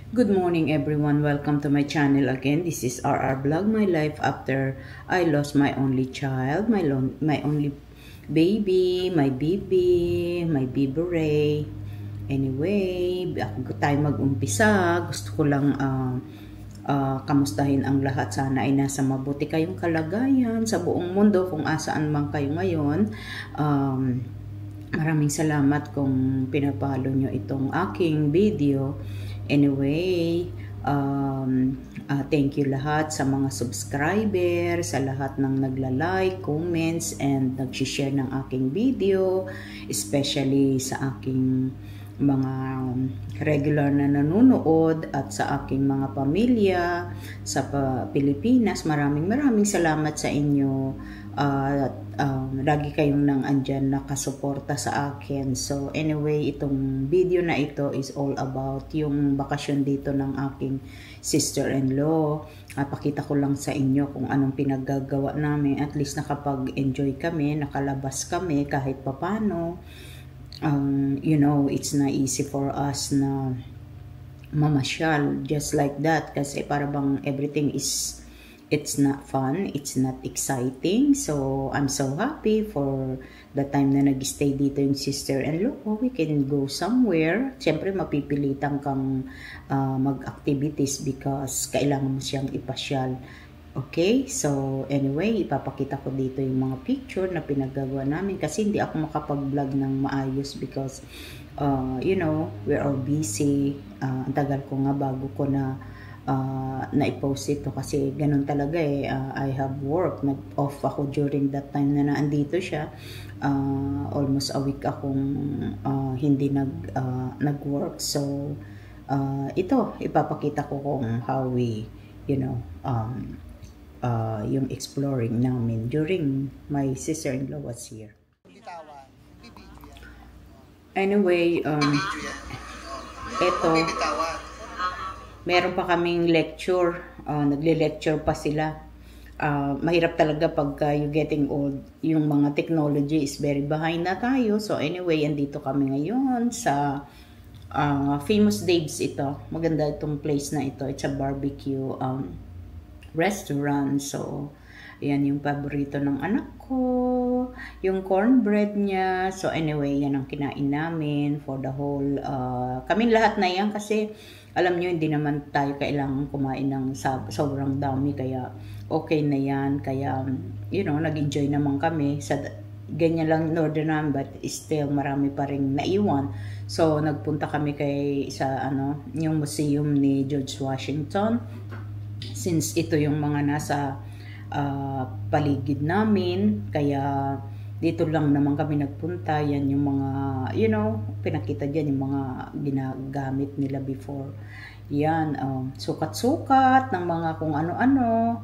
Good morning everyone, welcome to my channel again. This is RR Vlog, my life after I lost my only child, my only baby, my baby Ray. Anyway, bago tayo mag-umpisa, gusto ko lang kamustahin ang lahat. Sana ay nasa mabuti kayong kalagayan sa buong mundo kung asaan man kayo ngayon. Maraming salamat kung pinapalo nyo itong aking video. Anyway, thank you lahat sa mga subscriber, sa lahat ng nagla-like, comments, and nag-share ng aking video, especially sa aking mga regular na nanonood at sa aking mga pamilya sa Pilipinas. Maraming salamat sa inyo. Lagi kayong nang andyan nakasuporta sa akin. So anyway, itong video na ito is all about yung bakasyon dito ng aking sister-in-law. Pakita ko lang sa inyo kung anong pinaggagawa namin. At least nakapag-enjoy kami, nakalabas kami kahit papano. You know, it's not easy for us na mamasyal just like that kasi para bang everything is, it's not fun, it's not exciting. So I'm so happy for the time na nag-stay dito yung sister-in-law ko. We can go somewhere. Siyempre mapipilitan kang mag-activities because kailangan mo siyang ipasyal. Okay, so anyway, ipapakita ko dito yung mga picture na pinagagawa namin kasi hindi ako makapag-vlog ng maayos because you know, we're all busy. Ang tagal ko nga bago ko na na-post ito kasi ganun talaga eh. I have work, nag-off ako during that time na naandito siya. Almost a week akong hindi nag-work. So ito, ipapakita ko kung how we, you know, yung exploring namin during my sister-in-law was here. Anyway, eto, meron pa kaming lecture, nagle-lecture pa sila. Mahirap talaga pagka you getting old, yung mga technology is very behind na tayo. So anyway, andito kami ngayon sa Famous Dave's ito. Maganda itong place na ito. It's a barbecue restaurant. So yan yung paborito ng anak ko, yung cornbread niya. So anyway, yan ang kinain namin for the whole kaming lahat na yan kasi alam nyo hindi naman tayo kailangan kumain ng sobrang dami kaya okay na yan. Kaya you know, nag-enjoy naman kami sa ganyan lang northern naman, but still marami pa rin naiwan. So nagpunta kami sa yung museum ni George Washington. Since ito yung mga nasa paligid namin, kaya dito lang naman kami nagpunta. Yan yung mga, you know, pinakita dyan yung mga ginagamit nila before. Yan, sukat-sukat ng mga kung ano-ano.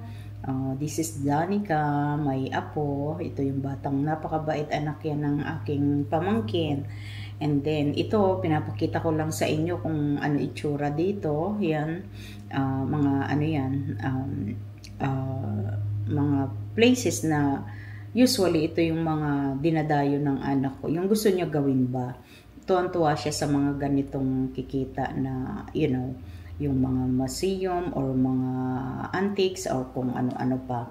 This is Danica, may apo. Ito yung batang napakabait anak yan ng aking pamangkin. And then, ito, pinapakita ko lang sa inyo kung ano itsura dito. Yan, mga ano yan, mga places na usually ito yung mga dinadayo ng anak ko. Yung gusto niya gawin ba? Tuwan-tuwa siya sa mga ganitong kikita na, you know, yung mga museum or mga antiques or kung ano-ano pa.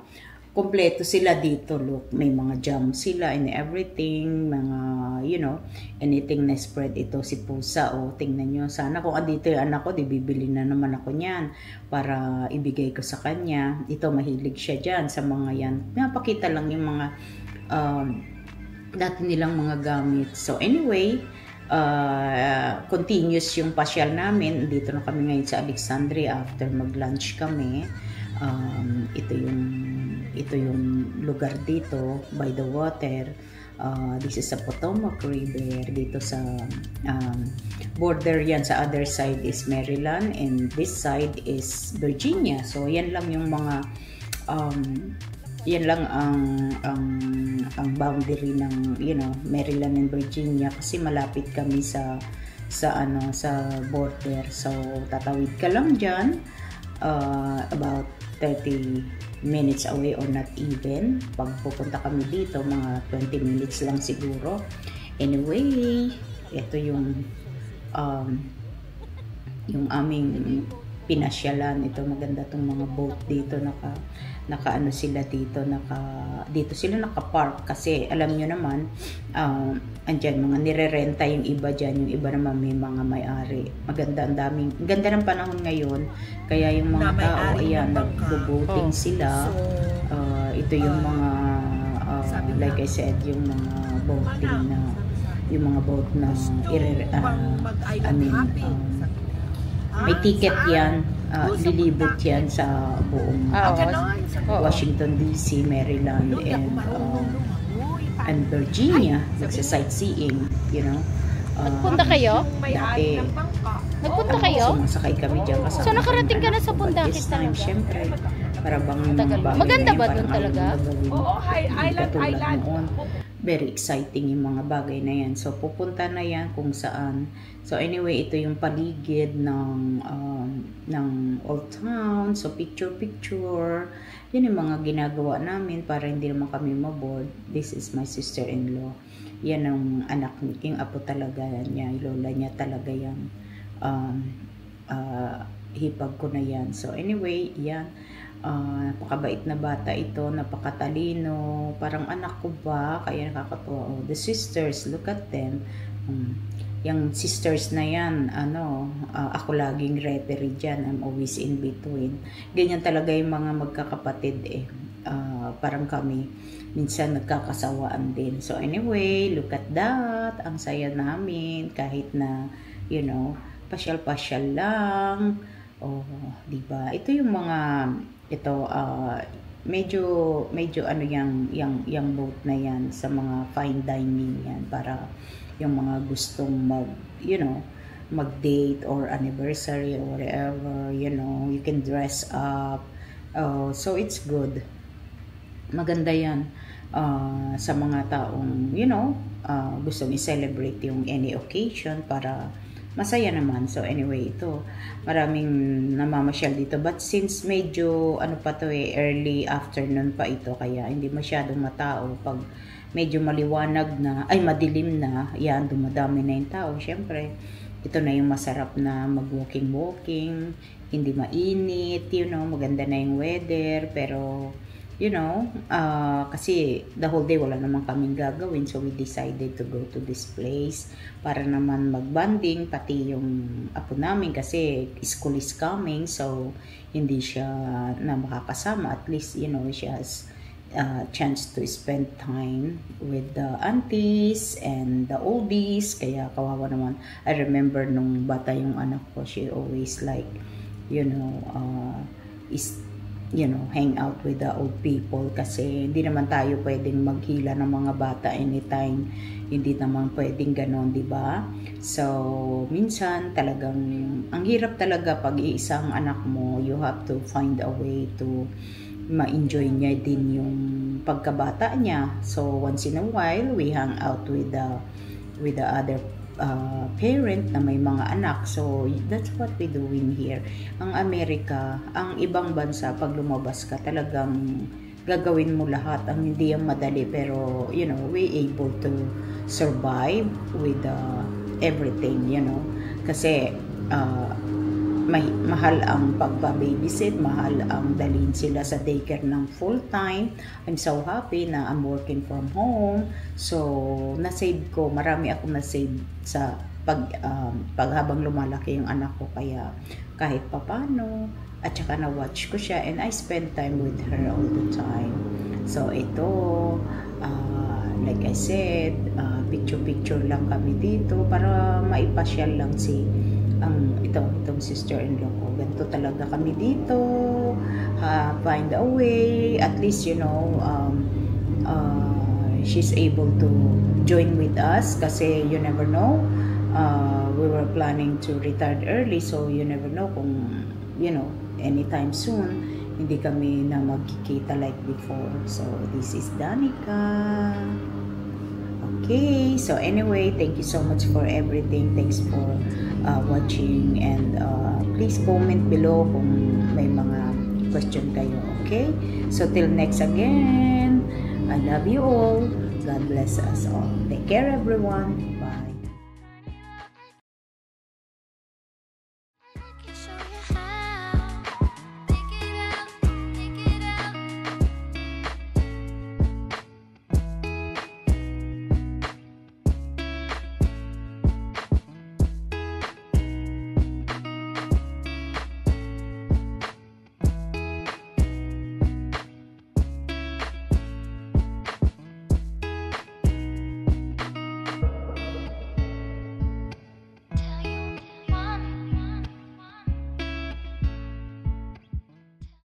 Kompleto sila dito, look. May mga jam sila and everything, mga, you know, anything na spread ito si pusa. O, tingnan nyo. Sana kung andito yung anak ko, di bibili na naman ako niyan para ibigay ko sa kanya. Ito, mahilig siya dyan sa mga yan. Napakita lang yung mga dati nilang mga gamit. So, anyway, continuous yung pasyal namin. Dito na kami ngayon sa Alexandria after mag-lunch kami. Ito yung lugar dito by the water. This is sa Potomac River. Dito sa border yan. Sa other side is Maryland and this side is Virginia. So yan lang yung mga yan lang ang boundary ng, you know, Maryland and Virginia kasi malapit kami sa border. So tatawid ka lang diyan, about 30 minutes away or not even. Pag pupunta kami dito, mga 20 minutes lang siguro. Anyway, ito yung yung aming pinasyalan. Ito maganda tong mga boat dito, naka ano sila dito, dito sila naka-park kasi alam nyo naman andyan mga nirerenta yung iba dyan, yung iba naman may mga may-ari. Maganda, ang daming ganda ng panahon ngayon, kaya yung mga tao ayan nagbo-boating sila. Ito yung mga like I said, yung mga boating na yung mga boat na may ticket yan, lilibot yan sa buong Washington DC, Maryland, and Virginia. Magsa-sightseeing, you know. Nagpunta kayo? Dati, Nagpunta kayo? sumasakay kami dyan kasama. So nakarating ka na sa Pundakit talaga? Siyempre, para bang maganda ba doon talaga? Oo, katulad noon. Very exciting yung mga bagay na yan. So, pupunta na yan kung saan. So, anyway, ito yung paligid ng Old Town. So, picture-picture. Yun yung mga ginagawa namin para hindi naman kami maboard. This is my sister-in-law. Yan ang anak, yung apo talaga niya. Lola niya talaga yan. Hipag ko na yan. So, anyway, yan. Napakabait na bata ito, napakatalino, parang anak ko ba, kaya nakakatuwa. The sisters, look at them. Yung sisters na yan, ako laging referee dyan, I'm always in between. Ganyan talaga yung mga magkakapatid parang kami, minsan nagkakasawaan din. So anyway, look at that, ang saya namin, kahit na, you know, pasyal-pasyal lang. Diba? Ito yung mga medyo ano yung boat na yan sa mga fine dining yan, para yung mga gustong mag-date or anniversary or whatever, you know, you can dress up. So it's good. Maganda yan sa mga taong, you know, gustong i-celebrate yung any occasion para masaya naman. So anyway, ito maraming namamasyal dito, but since medyo pa to early afternoon pa ito, kaya hindi masyadong matao. Pag medyo maliwanag na, madilim na, yan, dumadami na yung tao. Syempre, ito na yung masarap na mag-walking, hindi mainit, you know, maganda na yung weather, pero you know, kasi the whole day wala naman kaming gagawin, so we decided to go to this place para naman mag-bonding, pati yung apo namin kasi school is coming, so hindi siya na makakasama. At least, you know, she has chance to spend time with the aunties and the oldies, kaya kawawa naman. I remember nung bata yung anak ko, she always like, you know, hang out with the old people, kasi hindi naman tayo pwedeng maghila ng mga bata anytime, hindi naman pwedeng ganon, di ba? So minsan talagang ang hirap talaga pag iisang anak mo, you have to find a way to ma-enjoy niya din yung pagkabata niya. So once in a while we hang out with the other parent na may mga anak. So that's what we doing here. Ang Amerika, ang ibang bansa, pag lumabas ka talagang gagawin mo lahat. Ang hindi yung madali, pero you know, we able to survive with everything, you know, kasi mahal ang pagpa-babysit, mahal ang dalhin sila sa daycare ng full time. I'm so happy na I'm working from home. So, na-save ko, marami akong na-save sa pag habang lumalaki yung anak ko, kaya kahit papano, at saka na-watch ko siya, and I spend time with her all the time. So, ito, like I said, picture-picture lang kami dito para maipasyal lang itong sister-in-law ko. Ganito talaga kami dito. Find a way. At least, you know, she's able to join with us, kasi you never know. We were planning to retire early, so you never know kung, you know, anytime soon, hindi kami na magkikita like before. So, this is Danica. Okay, so anyway, thank you so much for everything. Thanks for watching, and please comment below kung may mga question kayo. Okay, so till next again, I love you all. God bless us all. Take care, everyone.